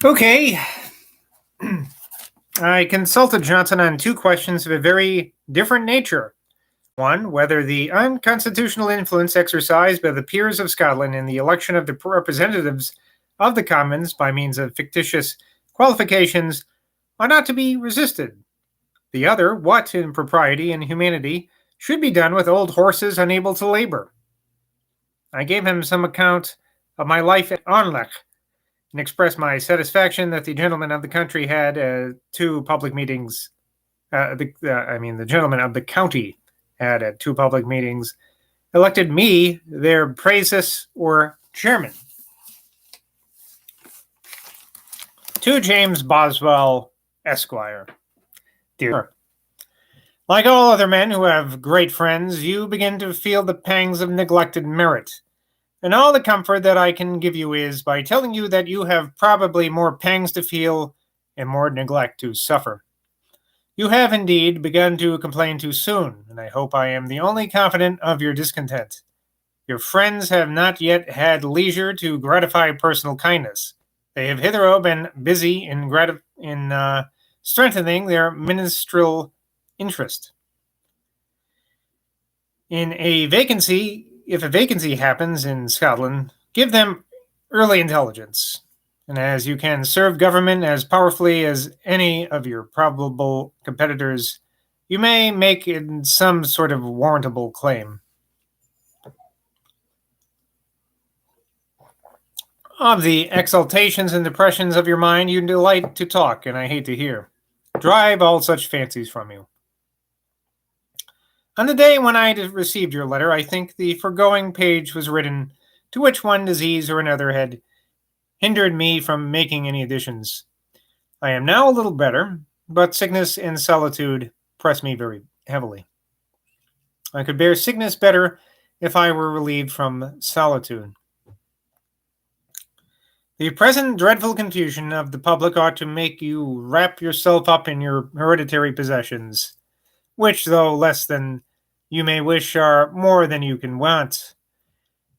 Okay. I consulted Johnson on two questions of a very different nature. One, whether the unconstitutional influence exercised by the peers of Scotland in the election of the representatives of the Commons by means of fictitious qualifications ought not to be resisted. The other, what, in propriety and humanity, should be done with old horses unable to labor. I gave him some account of my life at Arnlech, and expressed my satisfaction that the gentlemen of the country had two public meetings. The gentlemen of the county had at two public meetings elected me their praeses or chairman. To James Boswell, Esquire. Dear, like all other men who have great friends, you begin to feel the pangs of neglected merit. And all the comfort that I can give you is by telling you that you have probably more pangs to feel and more neglect to suffer. You have indeed begun to complain too soon, and I hope I am the only confidant of your discontent. Your friends have not yet had leisure to gratify personal kindness. They have hitherto been busy in strengthening their ministerial interest. If a vacancy happens in Scotland, give them early intelligence. And as you can serve government as powerfully as any of your probable competitors, you may make some sort of warrantable claim. Of the exaltations and depressions of your mind you delight to talk, and I hate to hear. Drive all such fancies from you. On the day when I received your letter, I think the foregoing page was written, to which one disease or another had hindered me from making any additions. I am now a little better, but sickness and solitude press me very heavily. I could bear sickness better if I were relieved from solitude. The present dreadful confusion of the public ought to make you wrap yourself up in your hereditary possessions, which, though less than you may wish, are more than you can want.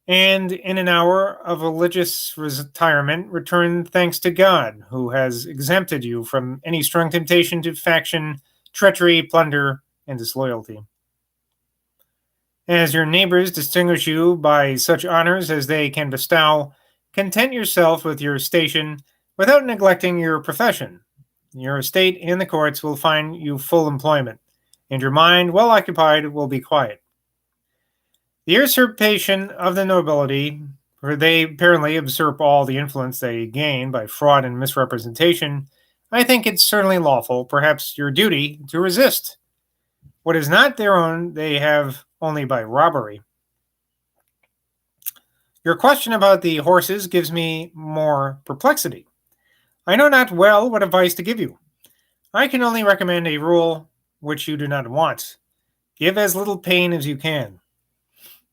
And in an hour of religious retirement, return thanks to God, who has exempted you from any strong temptation to faction, treachery, plunder, and disloyalty. As your neighbors distinguish you by such honors as they can bestow, content yourself with your station without neglecting your profession. Your estate and the courts will find you full employment, and your mind, well occupied, will be quiet. The usurpation of the nobility, for they apparently usurp all the influence they gain by fraud and misrepresentation, I think it certainly lawful, perhaps your duty, to resist. What is not their own, they have only by robbery. Your question about the horses gives me more perplexity. I know not well what advice to give you. I can only recommend a rule which you do not want. Give as little pain as you can.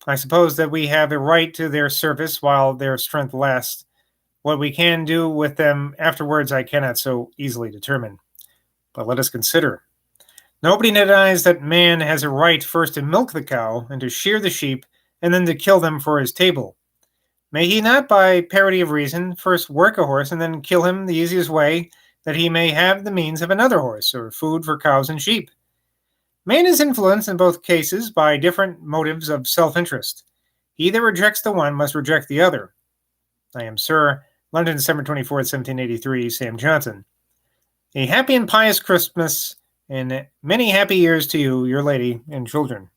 I suppose that we have a right to their service while their strength lasts. What we can do with them afterwards I cannot so easily determine. But let us consider. Nobody denies that man has a right first to milk the cow and to shear the sheep and then to kill them for his table. May he not, by parity of reason, first work a horse and then kill him the easiest way, that he may have the means of another horse, or food for cows and sheep? Man is influenced in both cases by different motives of self-interest. He that rejects the one must reject the other. I am, Sir, London, December 24th, 1783, Sam Johnson. A happy and pious Christmas, and many happy years to you, your lady, and children.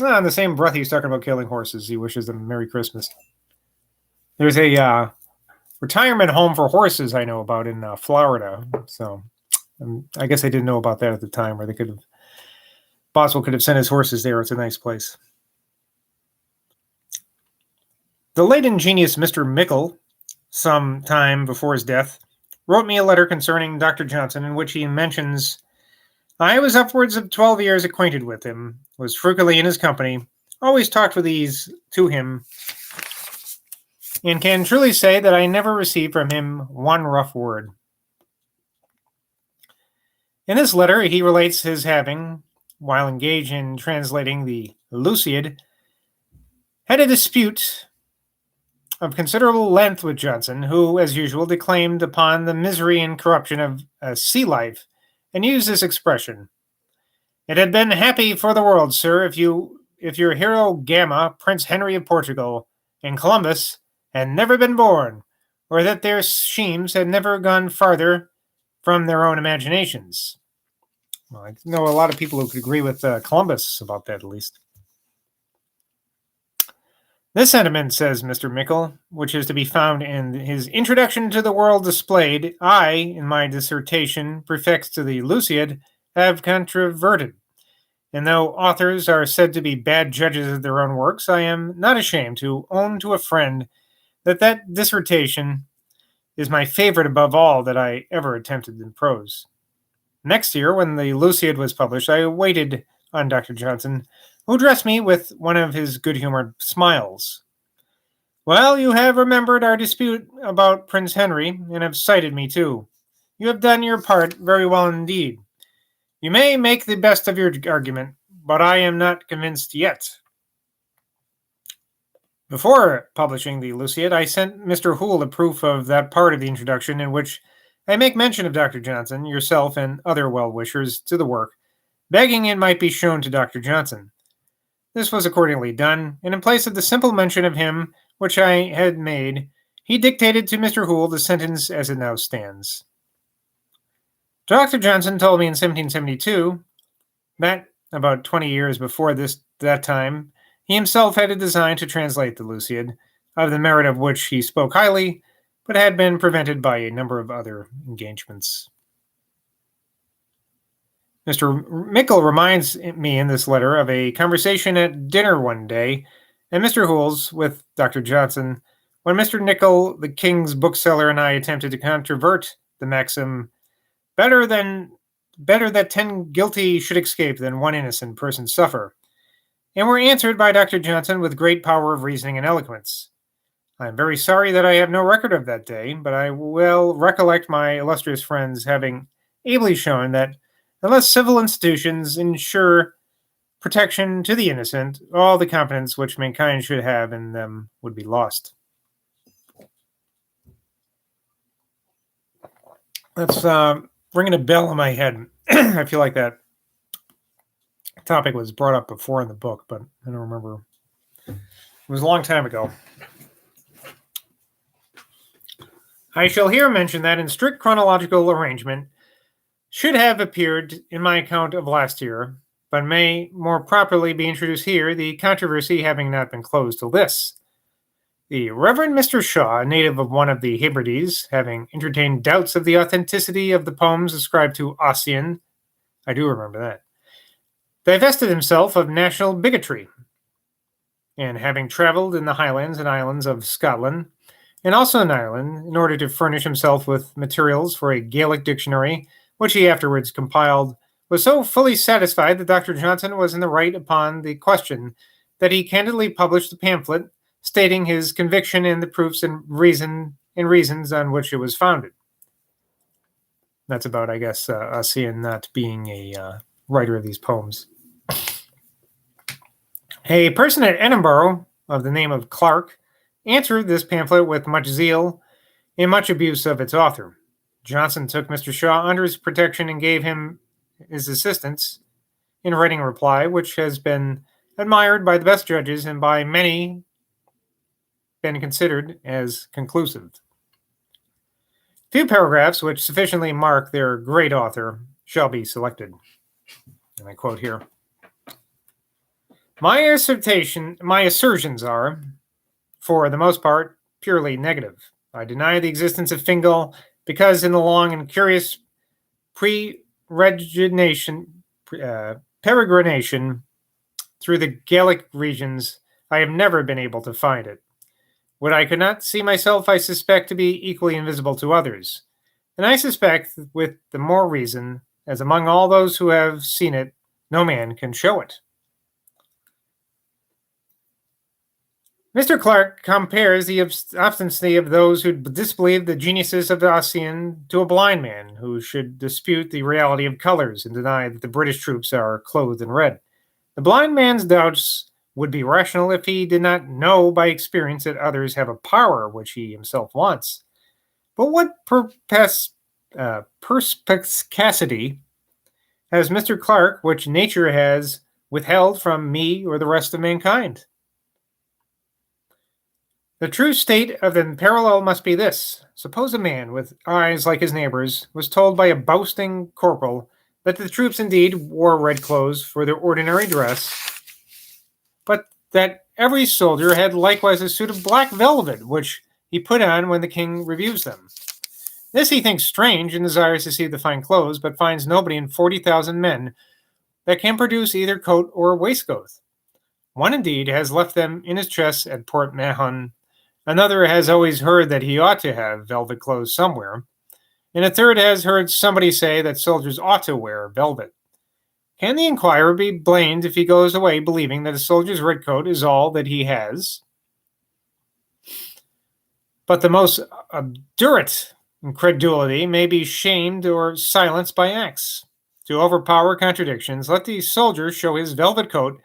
In the same breath he's talking about killing horses, he wishes them Merry Christmas. There's a retirement home for horses I know about in Florida. So I guess I didn't know about that at the time, where Boswell could have sent his horses there. It's a nice place. The late ingenious Mr. Mickle, some time before his death, wrote me a letter concerning Dr. Johnson, in which he mentions, I was upwards of 12 years acquainted with him, was frequently in his company, always talked with ease to him, and can truly say that I never received from him one rough word. In this letter, he relates his having, while engaged in translating the Luciad, had a dispute of considerable length with Johnson, who, as usual, declaimed upon the misery and corruption of sea life, and used this expression: "It had been happy for the world, sir, if your hero Gama, Prince Henry of Portugal, and Columbus had never been born, or that their schemes had never gone farther from their own imaginations." Well, I know a lot of people who could agree with Columbus about that, at least. This sentiment, says Mr. Mickle, which is to be found in his Introduction to the World Displayed, I, in my dissertation prefixed to the Lusiad, have controverted. And though authors are said to be bad judges of their own works, I am not ashamed to own to a friend that dissertation is my favorite above all that I ever attempted in prose. Next year, when the Lusiad was published, I waited on Dr. Johnson, who addressed me with one of his good-humored smiles. "Well, you have remembered our dispute about Prince Henry, and have cited me too. You have done your part very well indeed. You may make the best of your argument, but I am not convinced yet." Before publishing the Lusiad, I sent Mr. Hoole a proof of that part of the introduction in which I make mention of Dr. Johnson, yourself, and other well-wishers to the work, begging it might be shown to Dr. Johnson. This was accordingly done, and in place of the simple mention of him which I had made, he dictated to Mr. Hoole the sentence as it now stands. Dr. Johnson told me in 1772 that, about 20 years before that time, he himself had a design to translate the Lusiad, of the merit of which he spoke highly, but had been prevented by a number of other engagements. Mr. Mickle reminds me in this letter of a conversation at dinner one day at Mr. Hoole's with Dr. Johnson, when Mr. Nichol, the king's bookseller, and I attempted to controvert the maxim, better that 10 guilty should escape than one innocent person suffer, and were answered by Dr. Johnson with great power of reasoning and eloquence. I am very sorry that I have no record of that day, but I well recollect my illustrious friends having ably shown that unless civil institutions ensure protection to the innocent, all the confidence which mankind should have in them would be lost. That's ringing a bell in my head. I feel like that topic was brought up before in the book, but I don't remember. It was a long time ago. I shall here mention that in strict chronological arrangement should have appeared in my account of last year, but may more properly be introduced here, the controversy having not been closed till this. The Reverend Mr. Shaw, a native of one of the Hebrides, having entertained doubts of the authenticity of the poems ascribed to Ossian, I do remember that, divested himself of national bigotry, and having traveled in the Highlands and Islands of Scotland, and also in Ireland, in order to furnish himself with materials for a Gaelic dictionary, which he afterwards compiled, was so fully satisfied that Dr. Johnson was in the right upon the question that he candidly published the pamphlet, stating his conviction in the proofs and reasons on which it was founded. That's about, I guess, Ossian not being a writer of these poems. A person at Edinburgh, of the name of Clark, answered this pamphlet with much zeal and much abuse of its author. Johnson took Mr. Shaw under his protection and gave him his assistance in writing a reply, which has been admired by the best judges and by many been considered as conclusive. Few paragraphs which sufficiently mark their great author shall be selected. And I quote here: My assertions are, for the most part, purely negative. I deny the existence of Fingal because in the long and curious peregrination through the Gaelic regions, I have never been able to find it. What I could not see myself, I suspect to be equally invisible to others. And I suspect with the more reason, as among all those who have seen it, no man can show it. Mr. Clark compares the obstinacy of those who disbelieve the geniuses of Ossian to a blind man who should dispute the reality of colors and deny that the British troops are clothed in red. The blind man's doubts would be rational if he did not know by experience that others have a power which he himself wants. But what perspicacity has Mr. Clark which nature has withheld from me or the rest of mankind? The true state of the parallel must be this. Suppose a man with eyes like his neighbors was told by a boasting corporal that the troops indeed wore red clothes for their ordinary dress, but that every soldier had likewise a suit of black velvet, which he put on when the king reviews them. This he thinks strange and desires to see the fine clothes, but finds nobody in 40,000 men that can produce either coat or waistcoat. One indeed has left them in his chest at Port Mahon. Another has always heard that he ought to have velvet clothes somewhere, and a third has heard somebody say that soldiers ought to wear velvet. Can the inquirer be blamed if he goes away believing that a soldier's red coat is all that he has? But the most obdurate incredulity may be shamed or silenced by acts. To overpower contradictions, let the soldier show his velvet coat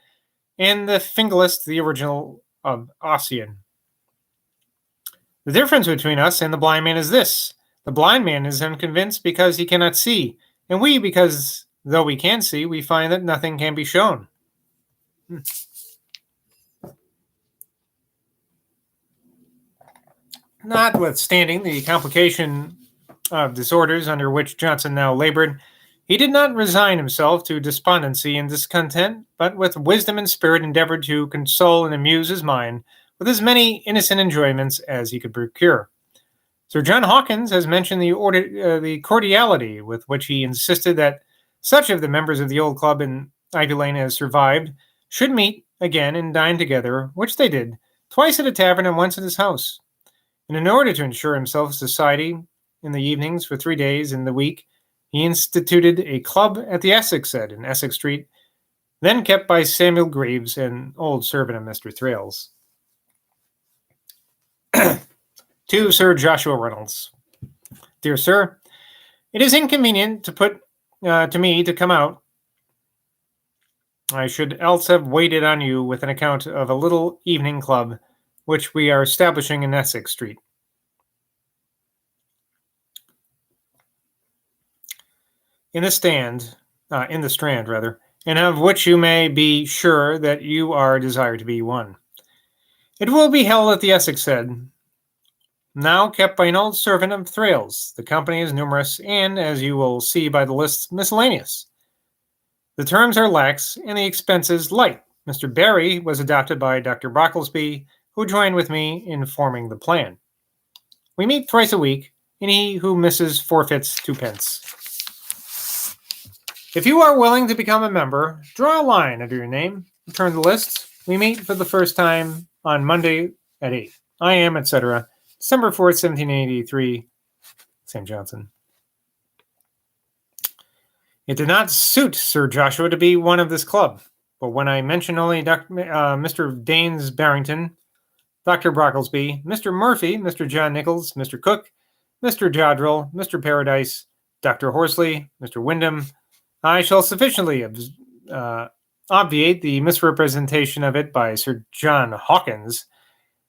and the fingerless the original of Ossian. The difference between us and the blind man is this. The blind man is unconvinced because he cannot see, and we because, though we can see, we find that nothing can be shown. Notwithstanding the complication of disorders under which Johnson now labored, he did not resign himself to despondency and discontent, but with wisdom and spirit endeavored to console and amuse his mind with as many innocent enjoyments as he could procure. Sir John Hawkins has mentioned the cordiality with which he insisted that such of the members of the old club in Ivy Lane as survived should meet again and dine together, which they did, twice at a tavern and once at his house. And in order to ensure himself society in the evenings for 3 days in the week, he instituted a club at the Essex Head in Essex Street, then kept by Samuel Greaves, an old servant of Mr. Thrale's. To Sir Joshua Reynolds. Dear Sir, it is inconvenient to me to come out. I should else have waited on you with an account of a little evening club which we are establishing in Essex Street. In the Strand, and of which you may be sure that you are desired to be one. It will be held at the Essex Head, now kept by an old servant of Thrale's. The company is numerous, and, as you will see by the list, miscellaneous. The terms are lax, and the expenses light. Mr. Barry was adopted by Dr. Brocklesby, who joined with me in forming the plan. We meet thrice a week, and he who misses forfeits 2d. If you are willing to become a member, draw a line under your name, return the list. We meet for the first time on Monday at 8. I am, etc., December 4th, 1783, St. Johnson. It did not suit Sir Joshua to be one of this club, but when I mentioned only Mr. Daines Barrington, Dr. Brocklesby, Mr. Murphy, Mr. John Nichols, Mr. Cook, Mr. Jodrell, Mr. Paradise, Dr. Horsley, Mr. Wyndham, I shall sufficiently obviate the misrepresentation of it by Sir John Hawkins,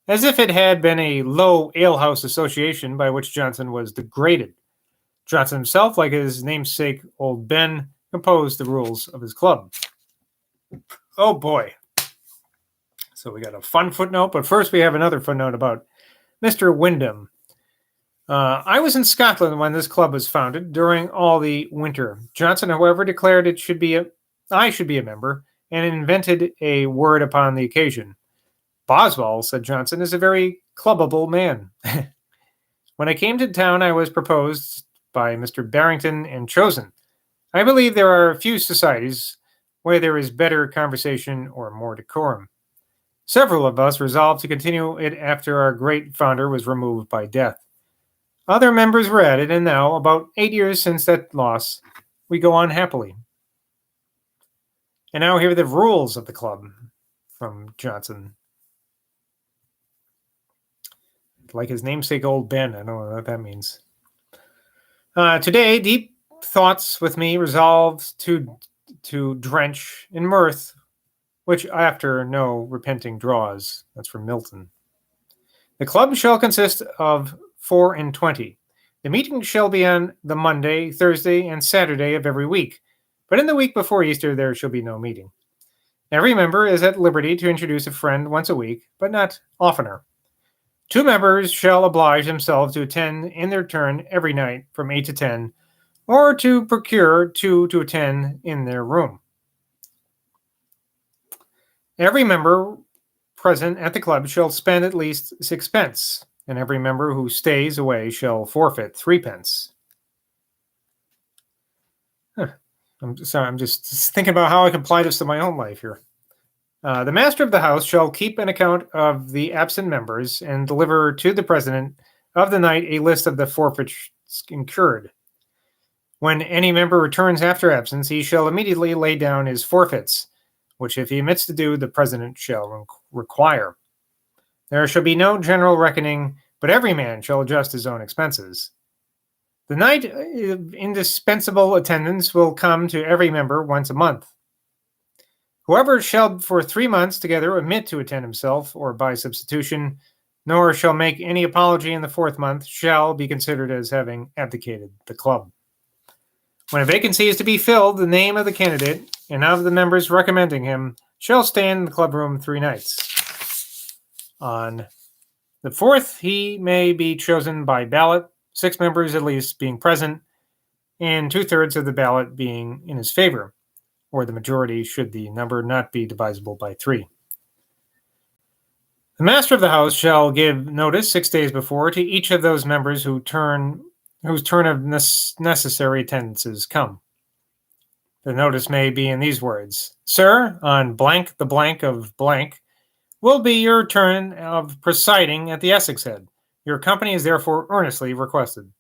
as if it had been a low alehouse association by which Johnson was degraded. Johnson himself, like his namesake Old Ben, composed the rules of his club. Oh boy. So we got a fun footnote, but first we have another footnote about Mr. Wyndham. I was in Scotland when this club was founded during all the winter. Johnson, however, declared I should be a member and invented a word upon the occasion. Boswell, said Johnson, is a very clubbable man. When I came to town, I was proposed by Mr. Barrington and chosen. I believe there are few societies where there is better conversation or more decorum. Several of us resolved to continue it after our great founder was removed by death. Other members were added, and now, about 8 years since that loss, we go on happily. And now here are the rules of the club from Johnson. Like his namesake Old Ben, I don't know what that means. Today, deep thoughts with me resolved to drench in mirth which after no repenting draws. That's from Milton. The club shall consist of 24. The meeting shall be on the Monday, Thursday, and Saturday of every week, but in the week before Easter there shall be no meeting. Every member is at liberty to introduce a friend once a week, but not oftener. 2 members shall oblige themselves to attend in their turn every night from 8 to 10, or to procure 2 to attend in their room. Every member present at the club shall spend at least 6 pence, and every member who stays away shall forfeit 3 pence. I'm sorry, I'm just thinking about how I can apply this to my own life here. The master of the house shall keep an account of the absent members and deliver to the president of the night a list of the forfeits incurred. When any member returns after absence, he shall immediately lay down his forfeits, which if he omits to do, the president shall require. There shall be no general reckoning, but every man shall adjust his own expenses. The night of indispensable attendance will come to every member once a month. Whoever shall for 3 months together omit to attend himself or by substitution, nor shall make any apology in the 4th month, shall be considered as having abdicated the club. When a vacancy is to be filled, the name of the candidate and of the members recommending him shall stand in the clubroom 3 nights. On the 4th, he may be chosen by ballot, 6 members at least being present, and 2/3 of the ballot being in his favor, or the majority should the number not be divisible by 3. The master of the house shall give notice 6 days before to each of those members whose turn of necessary attendances come. The notice may be in these words: Sir, on blank the blank of blank will be your turn of presiding at the Essex Head. Your company is therefore earnestly requested.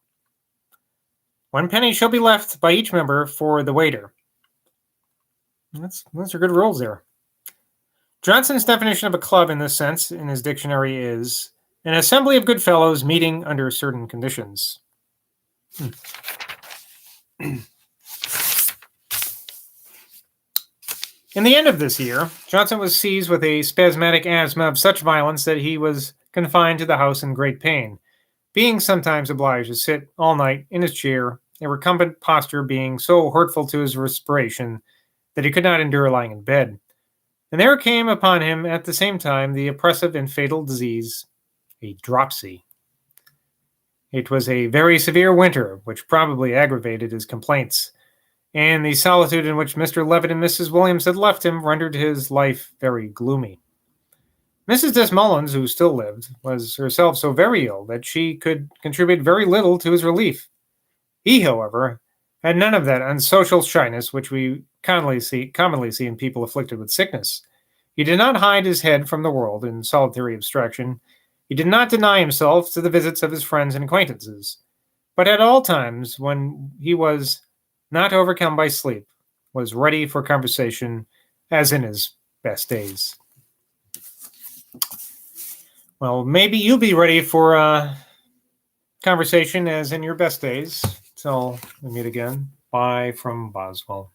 1 penny shall be left by each member for the waiter. Those are good rules there. Johnson's definition of a club in this sense in his dictionary is an assembly of good fellows meeting under certain conditions. In the end of this year, Johnson was seized with a spasmodic asthma of such violence that he was confined to the house in great pain, being sometimes obliged to sit all night in his chair, a recumbent posture being so hurtful to his respiration that he could not endure lying in bed. And there came upon him at the same time the oppressive and fatal disease, a dropsy. It was a very severe winter, which probably aggravated his complaints, and the solitude in which Mr. Levitt and Mrs. Williams had left him rendered his life very gloomy. Mrs. Desmullins, who still lived, was herself so very ill that she could contribute very little to his relief. He, however, had none of that unsocial shyness which we commonly see in people afflicted with sickness. He did not hide his head from the world in solitary abstraction. He did not deny himself to the visits of his friends and acquaintances, but at all times, when he was not overcome by sleep, was ready for conversation as in his best days. Well, maybe you'll be ready for conversation as in your best days. Till we meet again. Bye from Boswell.